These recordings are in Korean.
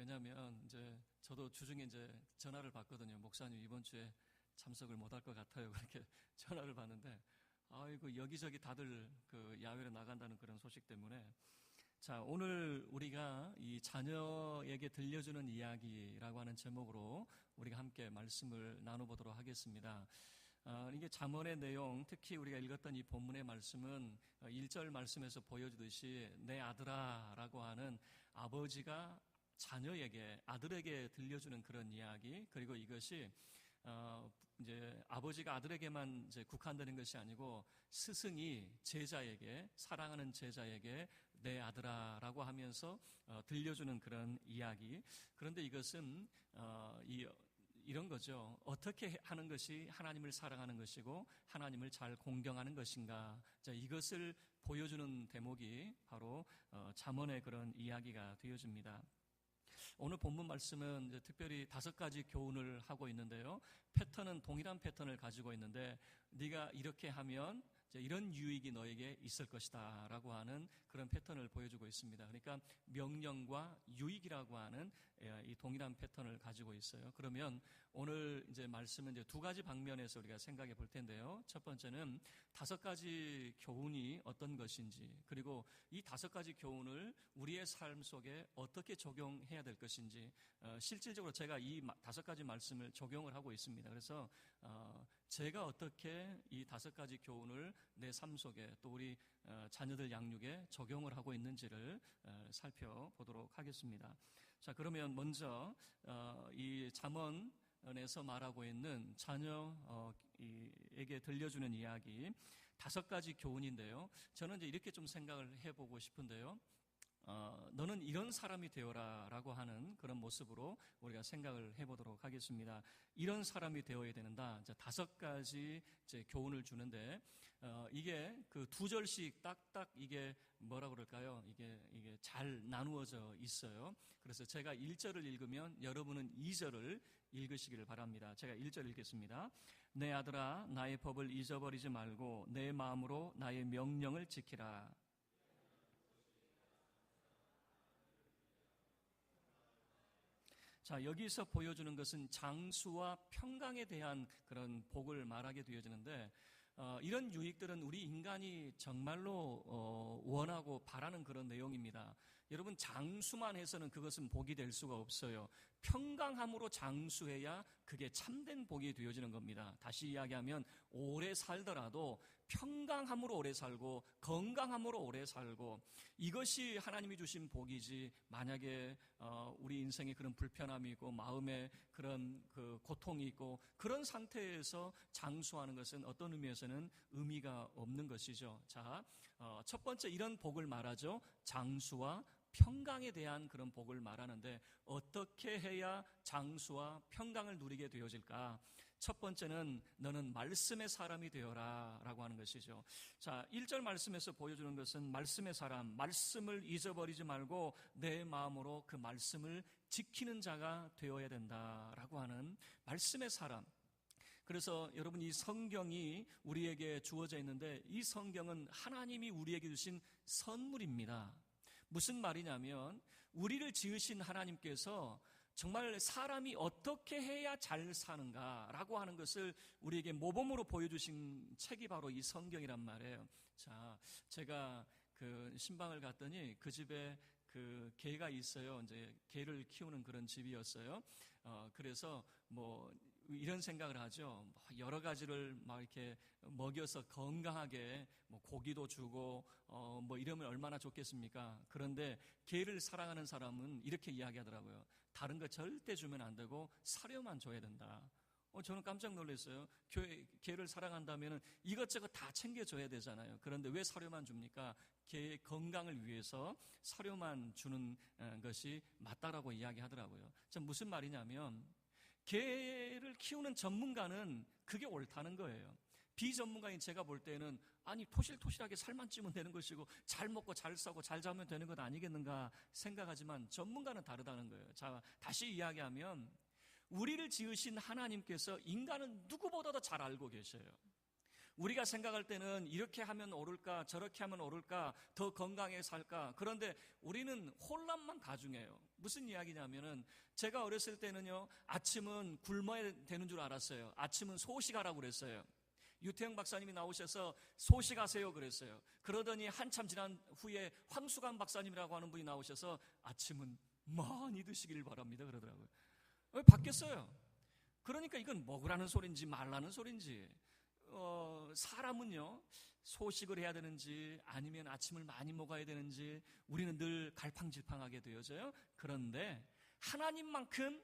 왜냐하면 이제 저도 주중에 이제 전화를 받거든요. 목사님 이번 주에 참석을 못할 것 같아요. 그렇게 전화를 받는데, 아이고 여기저기 다들 그 야외로 나간다는 그런 소식 때문에. 자, 오늘 우리가 이 자녀에게 들려주는 이야기라고 하는 제목으로 우리가 함께 말씀을 나눠보도록 하겠습니다. 이게 잠언의 내용, 특히 우리가 읽었던 이 본문의 말씀은 1절 말씀에서 보여주듯이 내 아들아 라고 하는 아버지가 자녀에게, 아들에게 들려주는 그런 이야기, 그리고 이것이 이제 아버지가 아들에게만 이제 국한되는 것이 아니고 스승이 제자에게, 사랑하는 제자에게 내 아들아라고 하면서 들려주는 그런 이야기. 그런데 이것은 이런 거죠. 어떻게 하는 것이 하나님을 사랑하는 것이고 하나님을 잘 공경하는 것인가. 자, 이것을 보여주는 대목이 바로 잠언의 그런 이야기가 되어집니다. 오늘 본문 말씀은 이제 특별히 5가지 교훈을 하고 있는데요. 패턴은 동일한 패턴을 가지고 있는데 네가 이렇게 하면 이런 유익이 너에게 있을 것이다 라고 하는 그런 패턴을 보여주고 있습니다. 그러니까 명령과 유익이라고 하는 이 동일한 패턴을 가지고 있어요. 그러면 오늘 이제 말씀은 이제 2가지 방면에서 우리가 생각해 볼 텐데요. 첫 번째는 5가지 교훈이 어떤 것인지, 그리고 이 5가지 교훈을 우리의 삶 속에 어떻게 적용해야 될 것인지, 실질적으로 제가 이 5가지 말씀을 적용을 하고 있습니다. 그래서 제가 어떻게 이 5가지 교훈을 내 삶 속에 또 우리 자녀들 양육에 적용을 하고 있는지를 살펴보도록 하겠습니다. 자, 그러면 먼저 이 잠언에서 말하고 있는 자녀에게 들려주는 이야기 5가지 교훈인데요. 저는 이제 이렇게 좀 생각을 해보고 싶은데요. 너는 이런 사람이 되어라 라고 하는 그런 모습으로 우리가 생각을 해보도록 하겠습니다. 이런 사람이 되어야 되는다. 5가지 이제 교훈을 주는데, 이게 그 2절씩 딱딱 이게 뭐라 그럴까요? 이게 잘 나누어져 있어요. 그래서 제가 1절을 읽으면 여러분은 2절을 읽으시기를 바랍니다. 제가 1절 읽겠습니다. 내 아들아, 나의 법을 잊어버리지 말고 내 마음으로 나의 명령을 지키라. 자, 여기서 보여주는 것은 장수와 평강에 대한 그런 복을 말하게 되어지는데, 이런 유익들은 우리 인간이 정말로 원하고 바라는 그런 내용입니다. 여러분, 장수만 해서는 그것은 복이 될 수가 없어요. 평강함으로 장수해야 그게 참된 복이 되어지는 겁니다. 다시 이야기하면 오래 살더라도 평강함으로 오래 살고 건강함으로 오래 살고, 이것이 하나님이 주신 복이지, 만약에 우리 인생에 그런 불편함이 있고 마음에 그런 그 고통이 있고 그런 상태에서 장수하는 것은 어떤 의미에서는 의미가 없는 것이죠. 자, 첫 번째 이런 복을 말하죠. 장수와 평강에 대한 그런 복을 말하는데, 어떻게 해야 장수와 평강을 누리게 되어질까? 첫 번째는 너는 말씀의 사람이 되어라 라고 하는 것이죠. 자, 1절 말씀에서 보여주는 것은 말씀의 사람, 말씀을 잊어버리지 말고 내 마음으로 그 말씀을 지키는 자가 되어야 된다라고 하는 말씀의 사람. 그래서 여러분, 이 성경이 우리에게 주어져 있는데 이 성경은 하나님이 우리에게 주신 선물입니다. 무슨 말이냐면 우리를 지으신 하나님께서 정말 사람이 어떻게 해야 잘 사는가라고 하는 것을 우리에게 모범으로 보여주신 책이 바로 이 성경이란 말이에요. 자, 제가 그 신방을 갔더니 그 집에 그 개가 있어요. 이제 개를 키우는 그런 집이었어요. 그래서 뭐 이런 생각을 하죠. 여러 가지를 막 이렇게 먹여서 건강하게 뭐 고기도 주고 뭐 이러면 얼마나 좋겠습니까? 그런데 개를 사랑하는 사람은 이렇게 이야기하더라고요. 다른 거 절대 주면 안 되고 사료만 줘야 된다. 저는 깜짝 놀랐어요. 개를 사랑한다면 이것저것 다 챙겨줘야 되잖아요. 그런데 왜 사료만 줍니까? 개의 건강을 위해서 사료만 주는 것이 맞다라고 이야기하더라고요. 무슨 말이냐면 개를 키우는 전문가는 그게 옳다는 거예요. 비전문가인 제가 볼 때는 아니 토실토실하게 살만 찌면 되는 것이고 잘 먹고 잘 싸고 잘 자면 되는 것 아니겠는가 생각하지만 전문가는 다르다는 거예요. 자, 다시 이야기하면 우리를 지으신 하나님께서 인간은 누구보다도 잘 알고 계셔요. 우리가 생각할 때는 이렇게 하면 옳을까, 저렇게 하면 옳을까, 더 건강하게 살까. 그런데 우리는 혼란만 가중해요. 무슨 이야기냐면은 제가 어렸을 때는요, 아침은 굶어야 되는 줄 알았어요. 아침은 소식하라고 그랬어요. 유태영 박사님이 나오셔서 소식하세요 그랬어요. 그러더니 한참 지난 후에 황수관 박사님이라고 하는 분이 나오셔서 아침은 많이 드시길 바랍니다 그러더라고요. 바뀌었어요. 그러니까 이건 먹으라는 소린지 말라는 소린지, 사람은요, 소식을 해야 되는지 아니면 아침을 많이 먹어야 되는지 우리는 늘 갈팡질팡하게 되어져요. 그런데 하나님만큼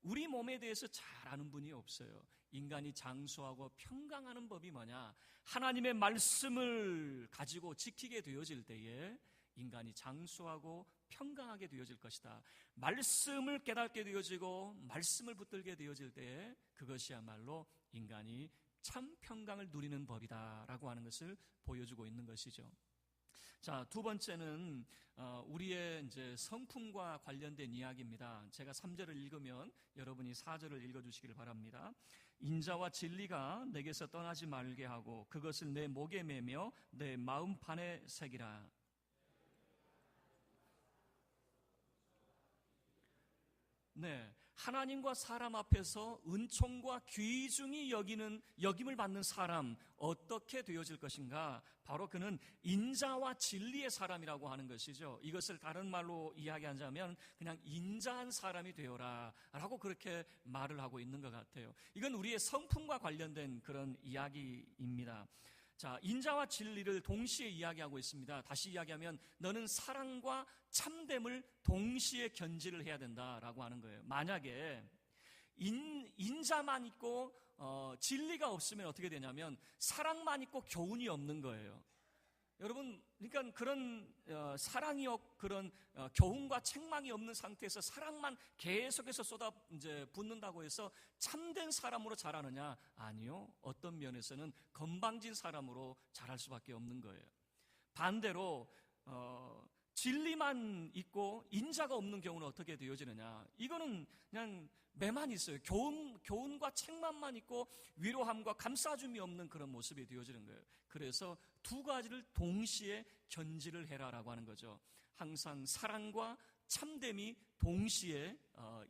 우리 몸에 대해서 잘 아는 분이 없어요. 인간이 장수하고 평강하는 법이 뭐냐? 하나님의 말씀을 가지고 지키게 되어질 때에 인간이 장수하고 평강하게 되어질 것이다. 말씀을 깨닫게 되어지고 말씀을 붙들게 되어질 때에 그것이야말로 인간이 참 평강을 누리는 법이다라고 하는 것을 보여주고 있는 것이죠. 자, 두 번째는 우리의 이제 성품과 관련된 이야기입니다. 제가 3절을 읽으면 여러분이 4절을 읽어주시길 바랍니다. 인자와 진리가 내게서 떠나지 말게 하고 그것을 내 목에 매며 내 마음판에 새기라. 네, 하나님과 사람 앞에서 은총과 귀중히 여김을 받는 사람, 어떻게 되어질 것인가? 바로 그는 인자와 진리의 사람이라고 하는 것이죠. 이것을 다른 말로 이야기하자면 그냥 인자한 사람이 되어라 라고 그렇게 말을 하고 있는 것 같아요. 이건 우리의 성품과 관련된 그런 이야기입니다. 자, 인자와 진리를 동시에 이야기하고 있습니다. 다시 이야기하면 너는 사랑과 참됨을 동시에 견지를 해야 된다라고 하는 거예요. 만약에 인자만 있고 진리가 없으면 어떻게 되냐면 사랑만 있고 교훈이 없는 거예요. 여러분, 그러니까 그런 사랑이 없고 그런 교훈과 책망이 없는 상태에서 사랑만 계속해서 이제 붓는다고 해서 참된 사람으로 자라느냐? 아니요. 어떤 면에서는 건방진 사람으로 자랄 수밖에 없는 거예요. 반대로 진리만 있고 인자가 없는 경우는 어떻게 되어지느냐? 이거는 그냥 매만 있어요. 교훈과 책망만 있고 위로함과 감싸줌이 없는 그런 모습이 되어지는 거예요. 그래서 두 가지를 동시에 견지를 해라라고 하는 거죠. 항상 사랑과 참됨이 동시에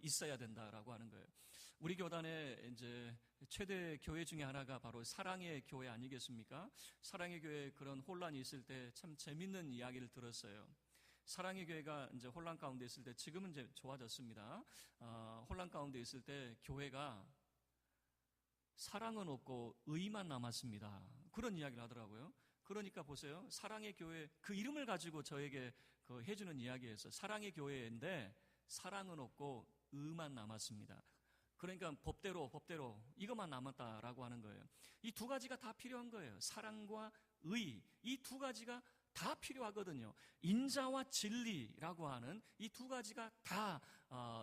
있어야 된다라고 하는 거예요. 우리 교단의 이제 최대 교회 중에 하나가 바로 사랑의 교회 아니겠습니까? 사랑의 교회에 그런 혼란이 있을 때 참 재밌는 이야기를 들었어요. 사랑의 교회가 이제 혼란 가운데 있을 때, 지금은 이제 좋아졌습니다. 혼란 가운데 있을 때 교회가 사랑은 없고 의만 남았습니다. 그런 이야기를 하더라고요. 그러니까 보세요. 사랑의 교회, 그 이름을 가지고 저에게 해주는 이야기에서 사랑의 교회인데 사랑은 없고 의만 남았습니다. 그러니까 법대로 이것만 남았다라고 하는 거예요. 이 두 가지가 다 필요한 거예요. 사랑과 의, 이 두 가지가 다 필요하거든요. 인자와 진리라고 하는 이 두 가지가 다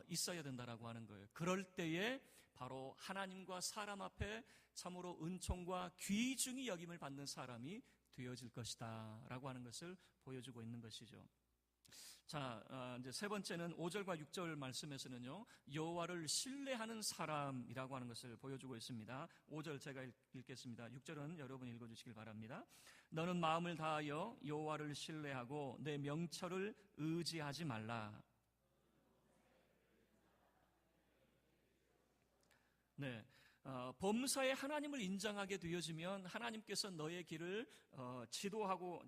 있어야 된다라고 하는 거예요. 그럴 때에 바로 하나님과 사람 앞에 참으로 은총과 귀중히 여김을 받는 사람이 되어질 것이다 라고 하는 것을 보여주고 있는 것이죠. 자, 이제 세 번째는 5절과 6절 말씀에서는요, 여호와를 신뢰하는 사람이라고 하는 것을 보여주고 있습니다. 5절 제가 읽겠습니다. 6절은 여러분 읽어주시길 바랍니다. 너는 마음을 다하여 여호와를 신뢰하고 내 명철을 의지하지 말라. 네, 범사에 하나님을 인정하게 되어지면 하나님께서 너의 길을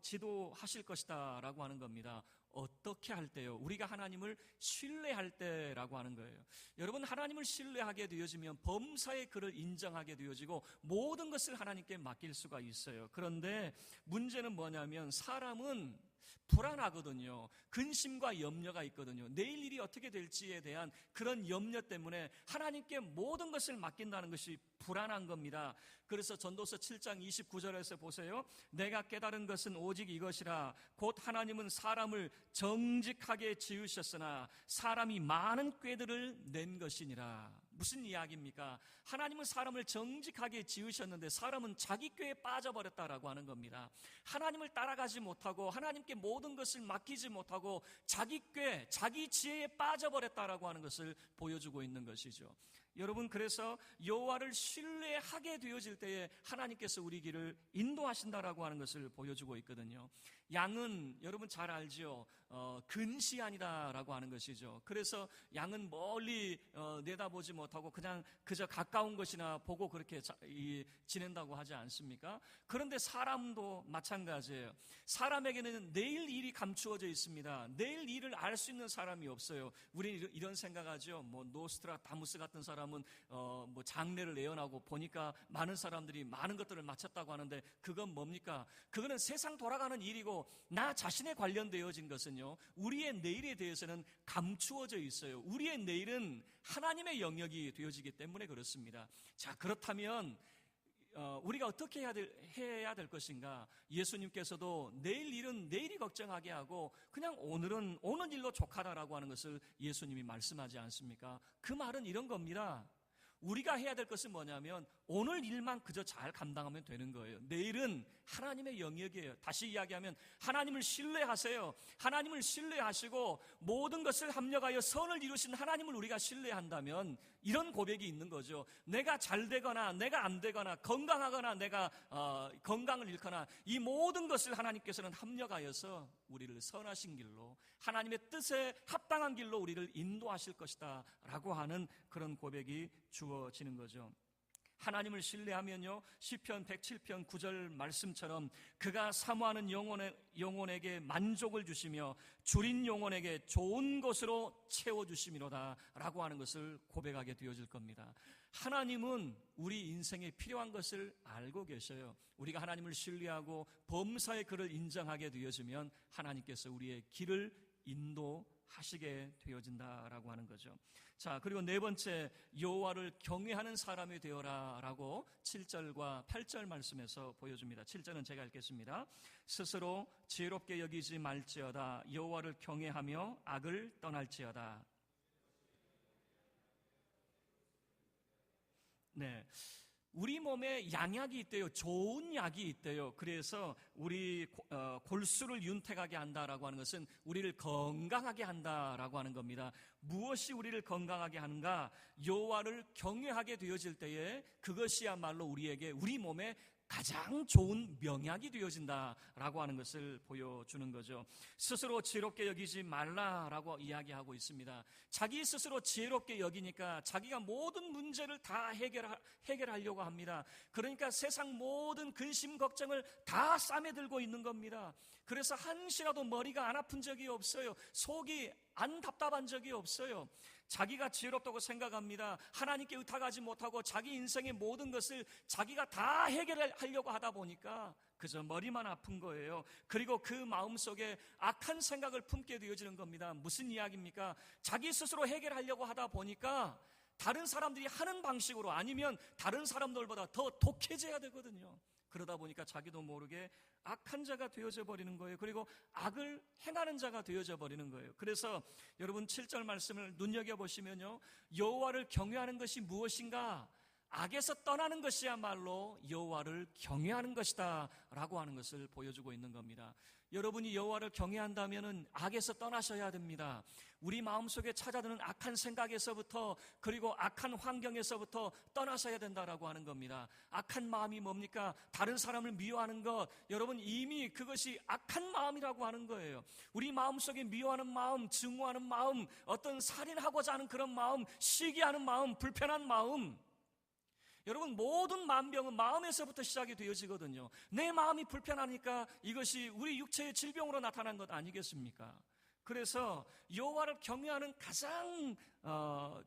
지도하실 것이다 라고 하는 겁니다. 어떻게 할 때요? 우리가 하나님을 신뢰할 때라고 하는 거예요. 여러분, 하나님을 신뢰하게 되어지면 범사의 그를 인정하게 되어지고 모든 것을 하나님께 맡길 수가 있어요. 그런데 문제는 뭐냐면 사람은 불안하거든요. 근심과 염려가 있거든요. 내일 일이 어떻게 될지에 대한 그런 염려 때문에 하나님께 모든 것을 맡긴다는 것이 불안한 겁니다. 그래서 전도서 7장 29절에서 보세요. 내가 깨달은 것은 오직 이것이라. 곧 하나님은 사람을 정직하게 지으셨으나 사람이 많은 꾀들을 낸 것이니라. 무슨 이야기입니까? 하나님은 사람을 정직하게 지으셨는데 사람은 자기 꾀에 빠져버렸다라고 하는 겁니다. 하나님을 따라가지 못하고 하나님께 모든 것을 맡기지 못하고 자기 꾀, 자기 지혜에 빠져버렸다라고 하는 것을 보여주고 있는 것이죠. 여러분, 그래서 여호와를 신뢰하게 되어질 때에 하나님께서 우리 길을 인도하신다라고 하는 것을 보여주고 있거든요. 양은 여러분 잘 알죠. 근시 아니다라고 하는 것이죠. 그래서 양은 멀리 내다보지 못하고 그냥 그저 가까운 것이나 보고 그렇게 지낸다고 하지 않습니까? 그런데 사람도 마찬가지예요. 사람에게는 내일 일이 감추어져 있습니다. 내일 일을 알 수 있는 사람이 없어요. 우리는 이런 생각하죠. 뭐 노스트라다무스 같은 사람은 뭐 장래를 예언하고 보니까 많은 사람들이 많은 것들을 마쳤다고 하는데 그건 뭡니까? 그거는 세상 돌아가는 일이고 나 자신에 관련되어진 것은요, 우리의 내일에 대해서는 감추어져 있어요. 우리의 내일은 하나님의 영역이 되어지기 때문에 그렇습니다. 자, 그렇다면 우리가 어떻게 해야 될 것인가? 예수님께서도 내일 일은 내일이 걱정하게 하고 그냥 오늘은 오는 일로 족하다라고 하는 것을 예수님이 말씀하지 않습니까? 그 말은 이런 겁니다. 우리가 해야 될 것은 뭐냐면 오늘 일만 그저 잘 감당하면 되는 거예요. 내일은 하나님의 영역이에요. 다시 이야기하면 하나님을 신뢰하세요. 하나님을 신뢰하시고 모든 것을 합력하여 선을 이루신 하나님을 우리가 신뢰한다면 이런 고백이 있는 거죠. 내가 잘 되거나 내가 안 되거나 건강하거나 내가 건강을 잃거나 이 모든 것을 하나님께서는 합력하여서 우리를 선하신 길로 하나님의 뜻에 합당한 길로 우리를 인도하실 것이다 라고 하는 그런 고백이 주어지는 거죠. 하나님을 신뢰하면요, 시편 107편 9절 말씀처럼 그가 사모하는 영혼에게 만족을 주시며 줄인 영혼에게 좋은 것으로 채워주심이로다 라고 하는 것을 고백하게 되어질 겁니다. 하나님은 우리 인생에 필요한 것을 알고 계셔요. 우리가 하나님을 신뢰하고 범사의 그를 인정하게 되어지면 하나님께서 우리의 길을 인도하시게 되어진다라고 하는 거죠. 자, 그리고 네 번째, 여호와를 경외하는 사람이 되어라 라고 7절과 8절 말씀에서 보여줍니다. 7절은 제가 읽겠습니다. 스스로 지혜롭게 여기지 말지어다. 여호와를 경외하며 악을 떠날지어다. 네, 우리 몸에 양약이 있대요. 좋은 약이 있대요. 그래서 우리 골수를 윤택하게 한다라고 하는 것은 우리를 건강하게 한다라고 하는 겁니다. 무엇이 우리를 건강하게 하는가? 여호와를 경외하게 되어질 때에 그것이야말로 우리 몸에 가장 좋은 명약이 되어진다라고 하는 것을 보여주는 거죠. 스스로 지혜롭게 여기지 말라라고 이야기하고 있습니다. 자기 스스로 지혜롭게 여기니까 자기가 모든 문제를 다 해결하려고 합니다. 그러니까 세상 모든 근심 걱정을 다 싸매 들고 있는 겁니다. 그래서 한시라도 머리가 안 아픈 적이 없어요. 속이 안 답답한 적이 없어요. 자기가 지혜롭다고 생각합니다. 하나님께 의탁하지 못하고 자기 인생의 모든 것을 자기가 다 해결하려고 하다 보니까 그저 머리만 아픈 거예요. 그리고 그 마음속에 악한 생각을 품게 되어지는 겁니다. 무슨 이야기입니까? 자기 스스로 해결하려고 하다 보니까 다른 사람들이 하는 방식으로 아니면 다른 사람들보다 더 독해져야 되거든요. 그러다 보니까 자기도 모르게 악한 자가 되어져 버리는 거예요. 그리고 악을 행하는 자가 되어져 버리는 거예요. 그래서 여러분 7절 말씀을 눈여겨보시면요, 여호와를 경외하는 것이 무엇인가? 악에서 떠나는 것이야말로 여호와를 경외하는 것이다 라고 하는 것을 보여주고 있는 겁니다. 여러분이 여호와를 경외한다면 악에서 떠나셔야 됩니다. 우리 마음속에 찾아드는 악한 생각에서부터 그리고 악한 환경에서부터 떠나셔야 된다라고 하는 겁니다. 악한 마음이 뭡니까? 다른 사람을 미워하는 것, 여러분 이미 그것이 악한 마음이라고 하는 거예요. 우리 마음속에 미워하는 마음, 증오하는 마음, 어떤 살인하고자 하는 그런 마음, 시기하는 마음, 불편한 마음, 여러분 모든 만병은 마음에서부터 시작이 되어지거든요. 내 마음이 불편하니까 이것이 우리 육체의 질병으로 나타난 것 아니겠습니까? 그래서 여호와를 경외하는 가장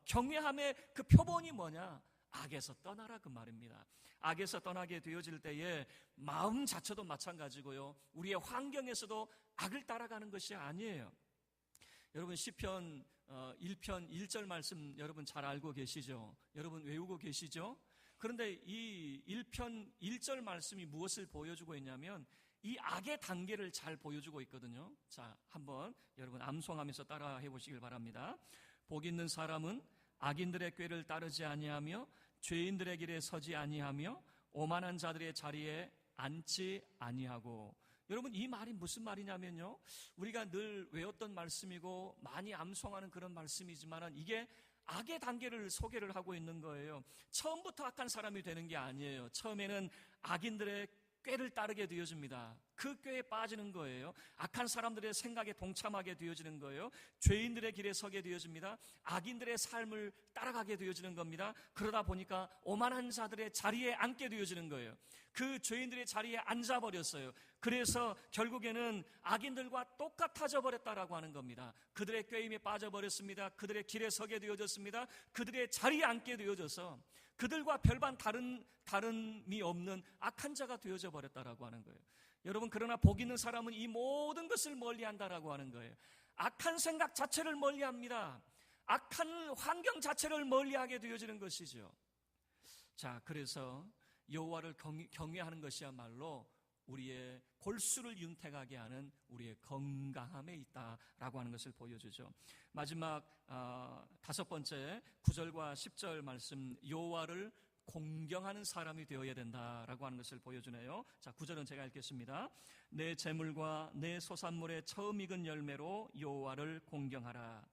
경외함의 그 표본이 뭐냐? 악에서 떠나라 그 말입니다. 악에서 떠나게 되어질 때에 마음 자체도 마찬가지고요, 우리의 환경에서도 악을 따라가는 것이 아니에요. 여러분 시편 1편 1절 말씀 여러분 잘 알고 계시죠? 여러분 외우고 계시죠? 그런데 이 1편 1절 말씀이 무엇을 보여주고 있냐면 이 악의 단계를 잘 보여주고 있거든요. 자, 한번 여러분 암송하면서 따라 해보시길 바랍니다. 복 있는 사람은 악인들의 꾀를 따르지 아니하며 죄인들의 길에 서지 아니하며 오만한 자들의 자리에 앉지 아니하고. 여러분, 이 말이 무슨 말이냐면요, 우리가 늘 외웠던 말씀이고 많이 암송하는 그런 말씀이지만 이게 악의 단계를 소개를 하고 있는 거예요. 처음부터 악한 사람이 되는 게 아니에요. 처음에는 악인들의 꾀를 따르게 되어집니다. 그 꾀에 빠지는 거예요. 악한 사람들의 생각에 동참하게 되어지는 거예요. 죄인들의 길에 서게 되어집니다. 악인들의 삶을 따라가게 되어지는 겁니다. 그러다 보니까 오만한 자들의 자리에 앉게 되어지는 거예요. 그 죄인들의 자리에 앉아버렸어요. 그래서 결국에는 악인들과 똑같아져 버렸다라고 하는 겁니다. 그들의 꾀임에 빠져버렸습니다. 그들의 길에 서게 되어졌습니다. 그들의 자리에 앉게 되어져서 그들과 별반 다름이 없는 악한 자가 되어져 버렸다라고 하는 거예요. 여러분, 그러나 복 있는 사람은 이 모든 것을 멀리한다라고 하는 거예요. 악한 생각 자체를 멀리합니다. 악한 환경 자체를 멀리하게 되어지는 것이죠. 자, 그래서 여호와를 경외하는 것이야말로 우리의 골수를 윤택하게 하는 우리의 건강함에 있다라고 하는 것을 보여주죠. 마지막 5번째 9절과 10절 말씀, 여호와를 공경하는 사람이 되어야 된다라고 하는 것을 보여주네요. 자, 9절은 제가 읽겠습니다. 내 재물과 내 소산물의 처음 익은 열매로 여호와를 공경하라.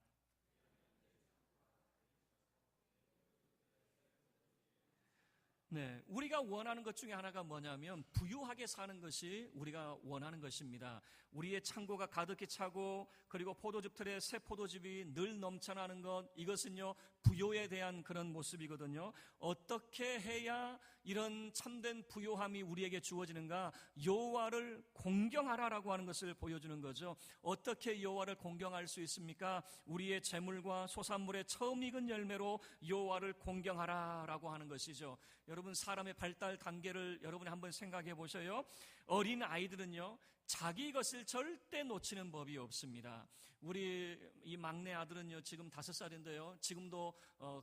네, 우리가 원하는 것 중에 하나가 뭐냐면 부유하게 사는 것이 우리가 원하는 것입니다. 우리의 창고가 가득히 차고 그리고 포도즙 틀에 새 포도즙이 늘 넘쳐나는 것, 이것은요 부요에 대한 그런 모습이거든요. 어떻게 해야 이런 참된 부요함이 우리에게 주어지는가? 여호와를 공경하라라고 하는 것을 보여주는 거죠. 어떻게 여호와를 공경할 수 있습니까? 우리의 재물과 소산물의 처음 익은 열매로 여호와를 공경하라라고 하는 것이죠. 여러분, 사람의 발달 단계를 여러분이 한번 생각해 보셔요. 어린 아이들은요 자기 것을 절대 놓치는 법이 없습니다. 우리 이 막내 아들은요 지금 5살인데요 지금도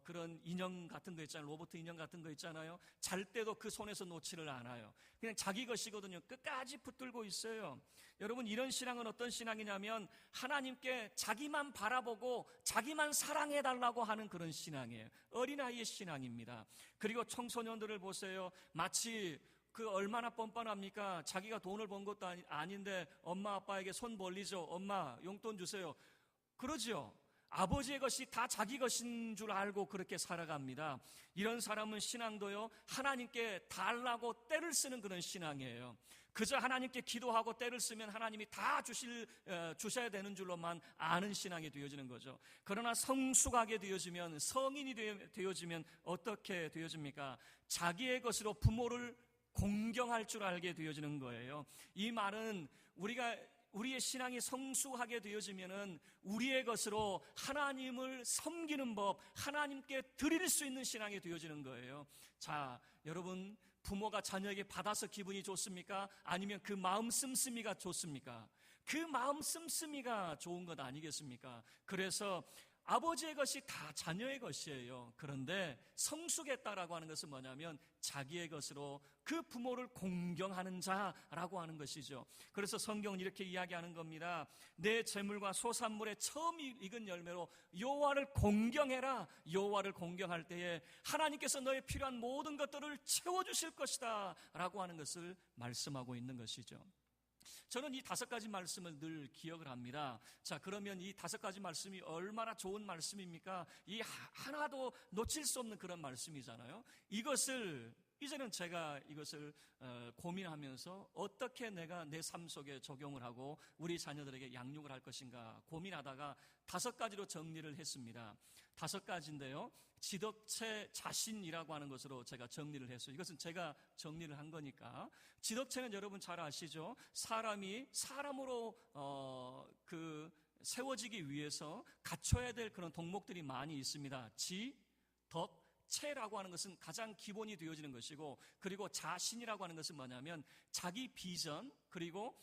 그런 인형 같은 거 있잖아요. 로봇 인형 같은 거 있잖아요. 잘 때도 그 손에서 놓지를 않아요. 그냥 자기 것이거든요. 끝까지 붙들고 있어요. 여러분, 이런 신앙은 어떤 신앙이냐면 하나님께 자기만 바라보고 자기만 사랑해달라고 하는 그런 신앙이에요. 어린아이의 신앙입니다. 그리고 청소년들을 보세요. 마치 그 얼마나 뻔뻔합니까? 자기가 돈을 번 것도 아닌데 엄마 아빠에게 손 벌리죠. 엄마 용돈 주세요. 그러죠. 아버지의 것이 다 자기 것인 줄 알고 그렇게 살아갑니다. 이런 사람은 신앙도요 하나님께 달라고 떼를 쓰는 그런 신앙이에요. 그저 하나님께 기도하고 떼를 쓰면 하나님이 다 주셔야 되는 줄로만 아는 신앙이 되어지는 거죠. 그러나 성숙하게 되어지면, 성인이 되어지면 어떻게 되어집니까? 자기의 것으로 부모를 공경할 줄 알게 되어지는 거예요. 이 말은 우리의 신앙이 성숙하게 되어지면은 우리의 것으로 하나님을 섬기는 법, 하나님께 드릴 수 있는 신앙이 되어지는 거예요. 자, 여러분, 부모가 자녀에게 받아서 기분이 좋습니까? 아니면 그 마음 씀씀이가 좋습니까? 그 마음 씀씀이가 좋은 것 아니겠습니까? 그래서 아버지의 것이 다 자녀의 것이에요. 그런데 성숙했다라고 하는 것은 뭐냐면 자기의 것으로 그 부모를 공경하는 자라고 하는 것이죠. 그래서 성경은 이렇게 이야기하는 겁니다. 내 재물과 소산물의 처음 익은 열매로 여호와를 공경해라. 여호와를 공경할 때에 하나님께서 너의 필요한 모든 것들을 채워주실 것이다 라고 하는 것을 말씀하고 있는 것이죠. 저는 이 5가지 말씀을 늘 기억을 합니다. 자, 그러면 이 5가지 말씀이 얼마나 좋은 말씀입니까? 이 하나도 놓칠 수 없는 그런 말씀이잖아요. 이제는 제가 이것을 고민하면서 어떻게 내가 내 삶 속에 적용을 하고 우리 자녀들에게 양육을 할 것인가 고민하다가 5가지로 정리를 했습니다. 5가지인데요. 지덕체 자신이라고 하는 것으로 제가 정리를 했어요. 이것은 제가 정리를 한 거니까. 지덕체는 여러분 잘 아시죠? 사람이 사람으로 세워지기 위해서 갖춰야 될 그런 덕목들이 많이 있습니다. 지, 덕, 체라고 하는 것은 가장 기본이 되어지는 것이고, 그리고 자신이라고 하는 것은 뭐냐면 자기 비전, 그리고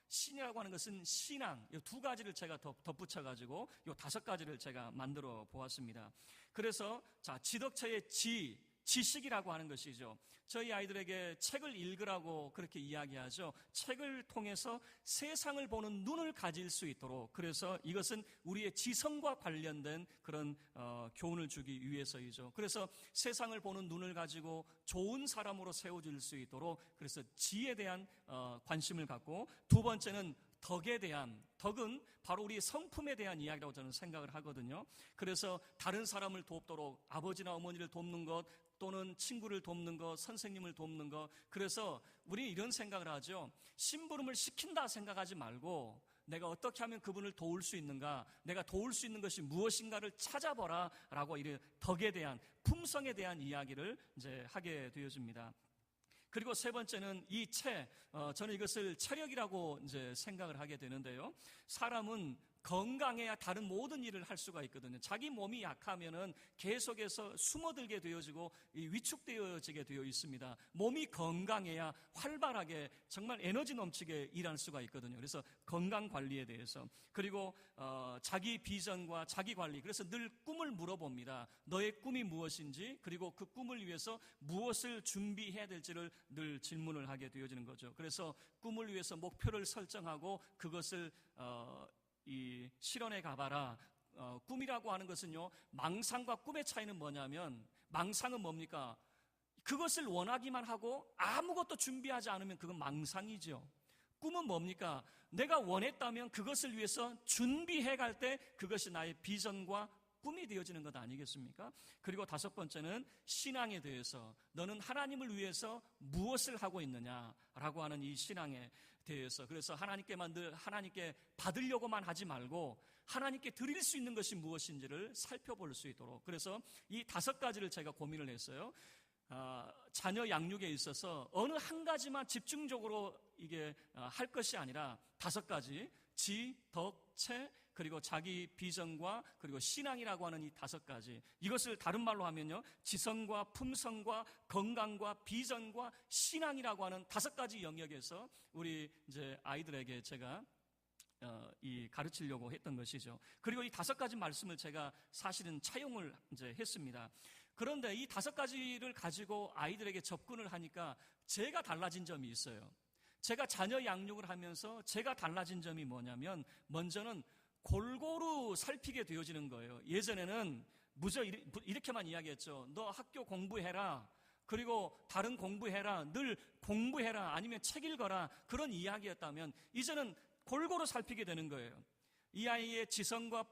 신이라고 하는 것은 신앙. 이 2가지를 제가 덧붙여가지고 이 5가지를 제가 만들어 보았습니다. 그래서 자, 지덕체의 지, 지식이라고 하는 것이죠. 저희 아이들에게 책을 읽으라고 그렇게 이야기하죠. 책을 통해서 세상을 보는 눈을 가질 수 있도록, 그래서 이것은 우리의 지성과 관련된 그런 교훈을 주기 위해서이죠. 그래서 세상을 보는 눈을 가지고 좋은 사람으로 세워질 수 있도록, 그래서 지혜에 대한 관심을 갖고, 두 번째는 덕에 대한, 덕은 바로 우리 성품에 대한 이야기라고 저는 생각을 하거든요. 그래서 다른 사람을 돕도록 아버지나 어머니를 돕는 것, 또는 친구를 돕는 것, 선생님을 돕는 것. 그래서 우리 이런 생각을 하죠. 심부름을 시킨다 생각하지 말고 내가 어떻게 하면 그분을 도울 수 있는가, 내가 도울 수 있는 것이 무엇인가를 찾아보라 라고 이런 덕에 대한, 품성에 대한 이야기를 이제 하게 되어집니다. 그리고 세 번째는 이 저는 이것을 체력이라고 이제 생각을 하게 되는데요. 사람은 건강해야 다른 모든 일을 할 수가 있거든요. 자기 몸이 약하면은 계속해서 숨어들게 되어지고 위축되어지게 되어 있습니다. 몸이 건강해야 활발하게 정말 에너지 넘치게 일할 수가 있거든요. 그래서 건강 관리에 대해서, 그리고 자기 비전과 자기 관리, 그래서 늘 꿈을 물어봅니다. 너의 꿈이 무엇인지, 그리고 그 꿈을 위해서 무엇을 준비해야 될지를 늘 질문을 하게 되어지는 거죠. 그래서 꿈을 위해서 목표를 설정하고 그것을 이 실현해 가봐라. 꿈이라고 하는 것은요, 망상과 꿈의 차이는 뭐냐면, 망상은 뭡니까? 그것을 원하기만 하고 아무것도 준비하지 않으면 그건 망상이죠. 꿈은 뭡니까? 내가 원했다면 그것을 위해서 준비해 갈 때 그것이 나의 비전과 꿈이 되어지는 것 아니겠습니까? 그리고 다섯 번째는 신앙에 대해서, 너는 하나님을 위해서 무엇을 하고 있느냐라고 하는 이 신앙에 대해서, 그래서 하나님께 받으려고만 하지 말고 하나님께 드릴 수 있는 것이 무엇인지를 살펴볼 수 있도록, 그래서 이 다섯 가지를 제가 고민을 했어요. 자녀 양육에 있어서 어느 한 가지만 집중적으로 이게 할 것이 아니라 다섯 가지, 지, 덕, 체, 그리고 자기 비전과 그리고 신앙이라고 하는 이 다섯 가지, 이것을 다른 말로 하면요, 지성과 품성과 건강과 비전과 신앙이라고 하는 다섯 가지 영역에서 우리 이제 아이들에게 제가 가르치려고 했던 것이죠. 그리고 이 다섯 가지 말씀을 제가 사실은 차용을 이제 했습니다. 그런데 이 다섯 가지를 가지고 아이들에게 접근을 하니까 제가 달라진 점이 있어요. 제가 자녀 양육을 하면서 제가 달라진 점이 뭐냐면, 먼저는 골고루 살피게 되어지는 거예요. 예전에는 이렇게만 이야기했죠. 너 학교 공부해라, 그리고 다른 공부해라, 늘 공부해라, 아니면 책 읽어라, 그런 이야기였다면 이제는 골고루 살피게 되는 거예요. 이 아이의 지성과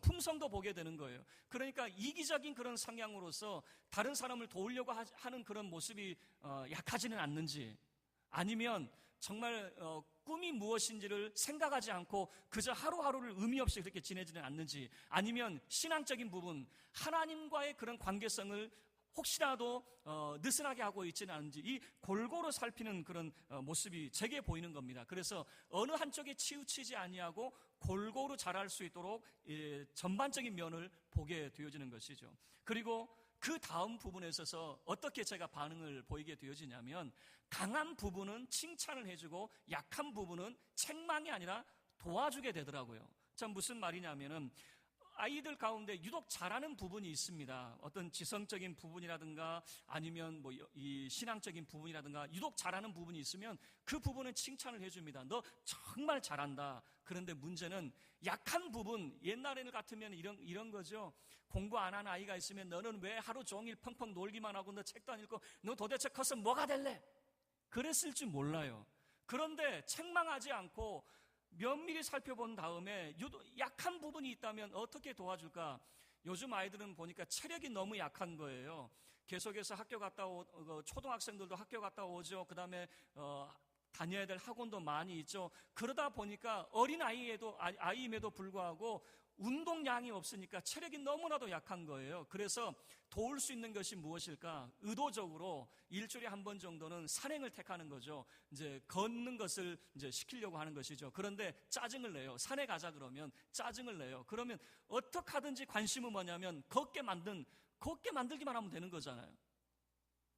품성도 보게 되는 거예요. 그러니까 이기적인 그런 성향으로서 다른 사람을 도우려고 하는 그런 모습이 약하지는 않는지, 아니면 정말 꿈이 무엇인지를 생각하지 않고 그저 하루하루를 의미 없이 그렇게 지내지는 않는지, 아니면 신앙적인 부분, 하나님과의 그런 관계성을 혹시라도 느슨하게 하고 있지는 않은지, 이 골고루 살피는 그런 모습이 제게 보이는 겁니다. 그래서 어느 한쪽에 치우치지 아니하고 골고루 자랄 수 있도록 전반적인 면을 보게 되어지는 것이죠. 그리고 그 다음 부분에 있어서 어떻게 제가 반응을 보이게 되어지냐면, 강한 부분은 칭찬을 해주고 약한 부분은 책망이 아니라 도와주게 되더라고요. 참 무슨 말이냐면은, 아이들 가운데 유독 잘하는 부분이 있습니다. 어떤 지성적인 부분이라든가 아니면 뭐 이 신앙적인 부분이라든가 유독 잘하는 부분이 있으면 그 부분은 칭찬을 해줍니다. 너 정말 잘한다. 그런데 문제는 약한 부분, 옛날에는 같으면 이런 거죠. 공부 안 하는 아이가 있으면 너는 왜 하루 종일 펑펑 놀기만 하고 너 책도 안 읽고 너 도대체 커서 뭐가 될래? 그랬을 줄 몰라요. 그런데 책망하지 않고 면밀히 살펴본 다음에 약한 부분이 있다면 어떻게 도와줄까? 요즘 아이들은 보니까 체력이 너무 약한 거예요. 계속해서 학교 갔다 초등학생들도 학교 갔다 오죠. 그 다음에 다녀야 될 학원도 많이 있죠. 그러다 보니까 어린 아이임에도 불구하고 운동량이 없으니까 체력이 너무나도 약한 거예요. 그래서 도울 수 있는 것이 무엇일까? 의도적으로 일주일에 한 번 정도는 산행을 택하는 거죠. 이제 걷는 것을 이제 시키려고 하는 것이죠. 그런데 짜증을 내요. 산에 가자 그러면 짜증을 내요. 그러면 어떻게 하든지 관심은 뭐냐면 걷게 만들기만 하면 되는 거잖아요.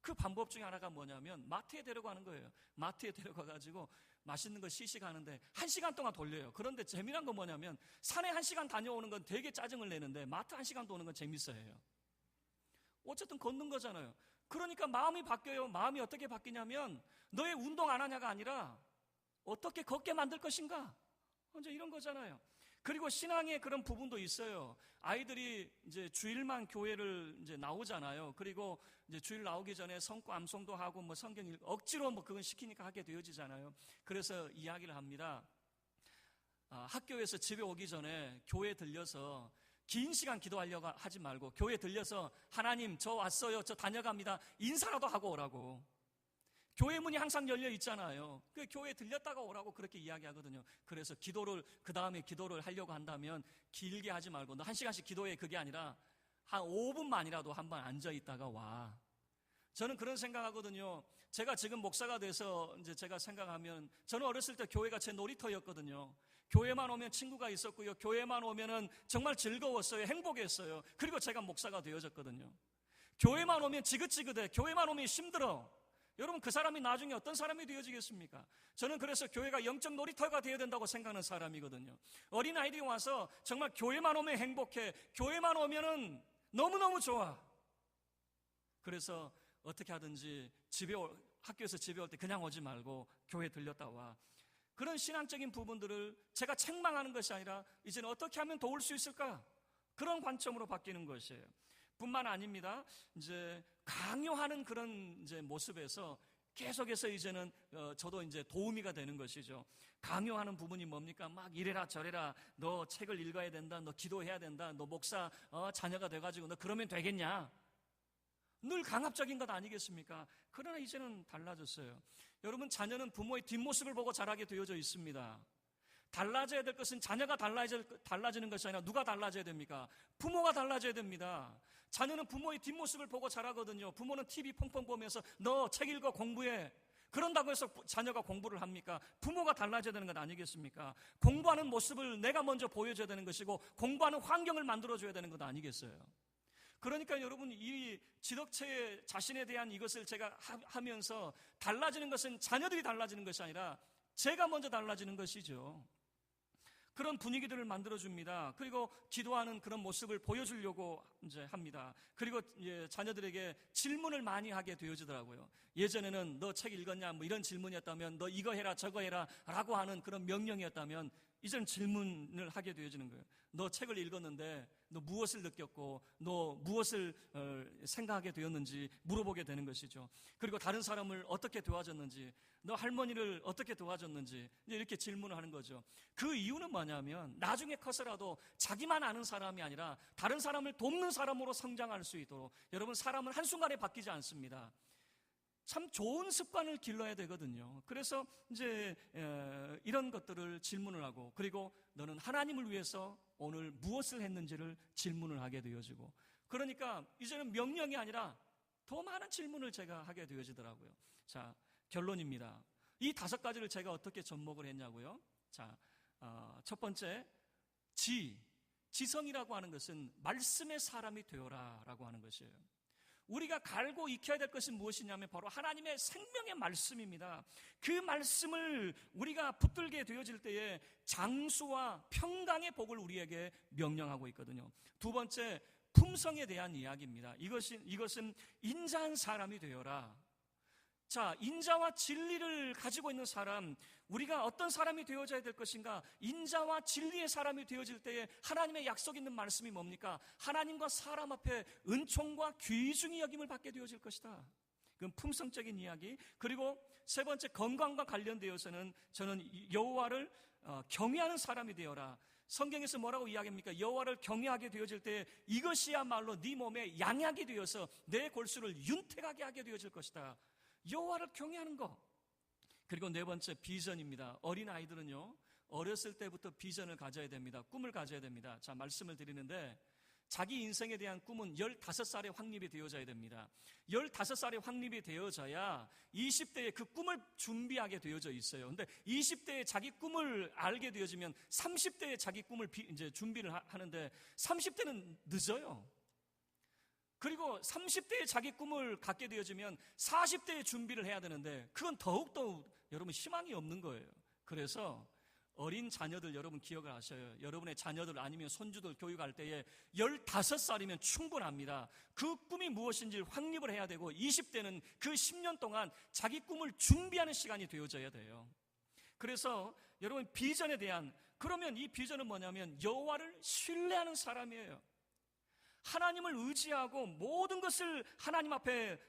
그 방법 중에 하나가 뭐냐면 마트에 데려가는 거예요. 마트에 데려가가지고 맛있는 거 시식하는데 1시간 동안 돌려요. 그런데 재미난 건 뭐냐면 산에 1시간 다녀오는 건 되게 짜증을 내는데 마트 1시간 도는 건 재밌어해요. 어쨌든 걷는 거잖아요. 그러니까 마음이 바뀌어요. 마음이 어떻게 바뀌냐면 너의 운동 안 하냐가 아니라 어떻게 걷게 만들 것인가? 이제 이런 거잖아요. 그리고 신앙의 그런 부분도 있어요. 아이들이 이제 주일만 교회를 이제 나오잖아요. 그리고 이제 주일 나오기 전에 성구 암송도 하고 뭐 성경 억지로 뭐 그건 시키니까 하게 되어지잖아요. 그래서 이야기를 합니다. 학교에서 집에 오기 전에 교회 들려서 긴 시간 기도하려고 하지 말고 교회 들려서 하나님 저 왔어요, 저 다녀갑니다, 인사라도 하고 오라고. 교회 문이 항상 열려 있잖아요. 그 교회 들렸다가 오라고 그렇게 이야기하거든요. 그래서 기도를 그 다음에 기도를 하려고 한다면 길게 하지 말고 너 1시간씩 기도해, 그게 아니라 한 5분만이라도 한번 앉아 있다가 와. 저는 그런 생각하거든요. 제가 지금 목사가 돼서 이제 제가 생각하면 저는 어렸을 때 교회가 제 놀이터였거든요. 교회만 오면 친구가 있었고요. 교회만 오면은 정말 즐거웠어요. 행복했어요. 그리고 제가 목사가 되어졌거든요. 교회만 오면 지긋지긋해. 교회만 오면 힘들어. 여러분, 그 사람이 나중에 어떤 사람이 되어지겠습니까? 저는 그래서 교회가 영적 놀이터가 되어야 된다고 생각하는 사람이거든요. 어린아이들이 와서 정말 교회만 오면 행복해. 교회만 오면은 너무너무 좋아. 그래서 어떻게 하든지 학교에서 집에 올 때 그냥 오지 말고 교회 들렸다 와. 그런 신앙적인 부분들을 제가 책망하는 것이 아니라 이제는 어떻게 하면 도울 수 있을까? 그런 관점으로 바뀌는 것이에요. 뿐만 아닙니다. 이제 강요하는 그런 이제 모습에서 계속해서 이제는 저도 이제 도우미가 되는 것이죠. 강요하는 부분이 뭡니까? 막 이래라 저래라, 너 책을 읽어야 된다, 너 기도해야 된다, 너 목사 자녀가 돼가지고 너 그러면 되겠냐? 늘 강압적인 것 아니겠습니까? 그러나 이제는 달라졌어요. 여러분, 자녀는 부모의 뒷모습을 보고 자라게 되어져 있습니다. 달라져야 될 것은 자녀가 달라지는 것이 아니라 누가 달라져야 됩니까? 부모가 달라져야 됩니다. 자녀는 부모의 뒷모습을 보고 자라거든요. 부모는 TV 펑펑 보면서 너 책 읽어, 공부해. 그런다고 해서 자녀가 공부를 합니까? 부모가 달라져야 되는 것 아니겠습니까? 공부하는 모습을 내가 먼저 보여줘야 되는 것이고 공부하는 환경을 만들어줘야 되는 것 아니겠어요? 그러니까 여러분, 이 지덕체의 자신에 대한 이것을 제가 하면서 달라지는 것은 자녀들이 달라지는 것이 아니라 제가 먼저 달라지는 것이죠. 그런 분위기들을 만들어줍니다. 그리고 기도하는 그런 모습을 보여주려고 이제 합니다. 그리고 자녀들에게 질문을 많이 하게 되어지더라고요. 예전에는 너 책 읽었냐? 뭐 이런 질문이었다면 너 이거 해라 저거 해라 라고 하는 그런 명령이었다면 이제는 질문을 하게 되어지는 거예요. 너 책을 읽었는데 너 무엇을 느꼈고 너 무엇을 생각하게 되었는지 물어보게 되는 것이죠. 그리고 다른 사람을 어떻게 도와줬는지, 너 할머니를 어떻게 도와줬는지 이렇게 질문을 하는 거죠. 그 이유는 뭐냐면 나중에 커서라도 자기만 아는 사람이 아니라 다른 사람을 돕는 사람으로 성장할 수 있도록. 여러분, 사람은 한순간에 바뀌지 않습니다. 참 좋은 습관을 길러야 되거든요. 그래서 이제 이런 것들을 질문을 하고, 그리고 너는 하나님을 위해서 오늘 무엇을 했는지를 질문을 하게 되어지고, 그러니까 이제는 명령이 아니라 더 많은 질문을 제가 하게 되어지더라고요. 자, 결론입니다. 이 5가지를 제가 어떻게 접목을 했냐고요? 자, 첫 번째, 지성이라고 하는 것은 말씀의 사람이 되어라 라고 하는 것이에요. 우리가 갈고 익혀야 될 것은 무엇이냐면 바로 하나님의 생명의 말씀입니다. 그 말씀을 우리가 붙들게 되어질 때에 장수와 평강의 복을 우리에게 명령하고 있거든요. 두 번째, 품성에 대한 이야기입니다. 이것은 인자한 사람이 되어라. 자, 인자와 진리를 가지고 있는 사람, 우리가 어떤 사람이 되어져야 될 것인가? 인자와 진리의 사람이 되어질 때에 하나님의 약속 있는 말씀이 뭡니까? 하나님과 사람 앞에 은총과 귀중히 여김을 받게 되어질 것이다. 그건 품성적인 이야기. 그리고 세 번째, 건강과 관련되어서는 저는 여호와를 경외하는 사람이 되어라. 성경에서 뭐라고 이야기합니까? 여호와를 경외하게 되어질 때 이것이야말로 네 몸에 양약이 되어서 내 골수를 윤택하게 하게 되어질 것이다. 여호와를 경외하는 것. 그리고 네 번째, 비전입니다. 어린아이들은요, 어렸을 때부터 비전을 가져야 됩니다. 꿈을 가져야 됩니다. 자, 말씀을 드리는데 자기 인생에 대한 꿈은 15살에 확립이 되어져야 됩니다. 15살에 확립이 되어져야 20대에 그 꿈을 준비하게 되어져 있어요. 근데 20대에 자기 꿈을 알게 되어지면 30대에 자기 꿈을 이제 준비를 하는데 30대는 늦어요. 그리고 30대에 자기 꿈을 갖게 되어지면 40대에 준비를 해야 되는데 그건 더욱더욱 여러분 희망이 없는 거예요. 그래서 어린 자녀들 여러분 기억을 하셔요. 여러분의 자녀들 아니면 손주들 교육할 때에 15살이면 충분합니다. 그 꿈이 무엇인지를 확립을 해야 되고 20대는 그 10년 동안 자기 꿈을 준비하는 시간이 되어져야 돼요. 그래서 여러분 비전에 대한, 그러면 이 비전은 뭐냐면 여호와를 신뢰하는 사람이에요. 하나님을 의지하고 모든 것을 하나님 앞에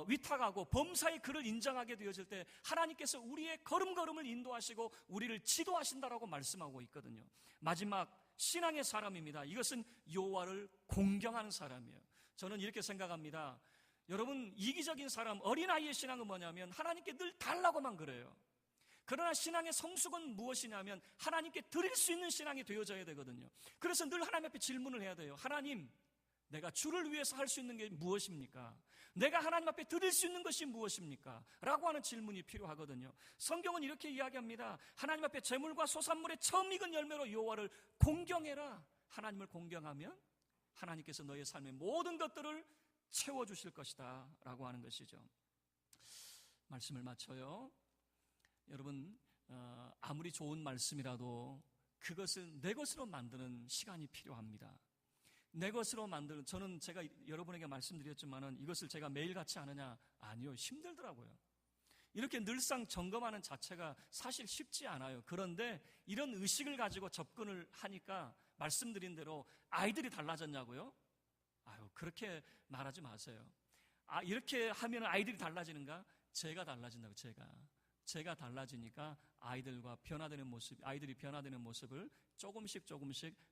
위탁하고 범사의 그를 인정하게 되어질 때 하나님께서 우리의 걸음걸음을 인도하시고 우리를 지도하신다라고 말씀하고 있거든요. 마지막 신앙의 사람입니다. 이것은 여호와를 공경하는 사람이에요. 저는 이렇게 생각합니다. 여러분 이기적인 사람, 어린아이의 신앙은 뭐냐면 하나님께 늘 달라고만 그래요. 그러나 신앙의 성숙은 무엇이냐면 하나님께 드릴 수 있는 신앙이 되어져야 되거든요. 그래서 늘 하나님 앞에 질문을 해야 돼요. 하나님, 내가 주를 위해서 할 수 있는 게 무엇입니까? 내가 하나님 앞에 드릴 수 있는 것이 무엇입니까? 라고 하는 질문이 필요하거든요. 성경은 이렇게 이야기합니다. 하나님 앞에 제물과 소산물의 처음 익은 열매로 여호와를 공경해라. 하나님을 공경하면 하나님께서 너의 삶의 모든 것들을 채워주실 것이다 라고 하는 것이죠. 말씀을 마쳐요. 여러분 아무리 좋은 말씀이라도 그것을 내 것으로 만드는 시간이 필요합니다. 내 것으로 만드는, 저는 제가 여러분에게 말씀드렸지만은 이것을 제가 매일같이 하느냐? 아니요, 힘들더라고요. 이렇게 늘상 점검하는 자체가 사실 쉽지 않아요. 그런데 이런 의식을 가지고 접근을 하니까 말씀드린 대로 아이들이 달라졌냐고요? 아유, 그렇게 말하지 마세요. 이렇게 하면 아이들이 달라지는가? 제가 달라진다고. 제가 달라지니까 아이들이 변화되는 모습을 조금씩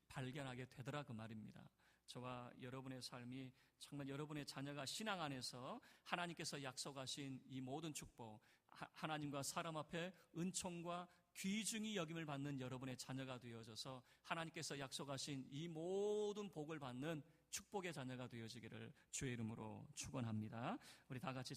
발견하게 되더라 그 말입니다. 저와 여러분의 삶이 정말 여러분의 자녀가 신앙 안에서 하나님께서 약속하신 이 모든 축복, 하나님과 사람 앞에 은총과 귀중히 여김을 받는 여러분의 자녀가 되어져서 하나님께서 약속하신 이 모든 복을 받는 축복의 자녀가 되어지기를 주의 이름으로 축원합니다. 우리 다 같이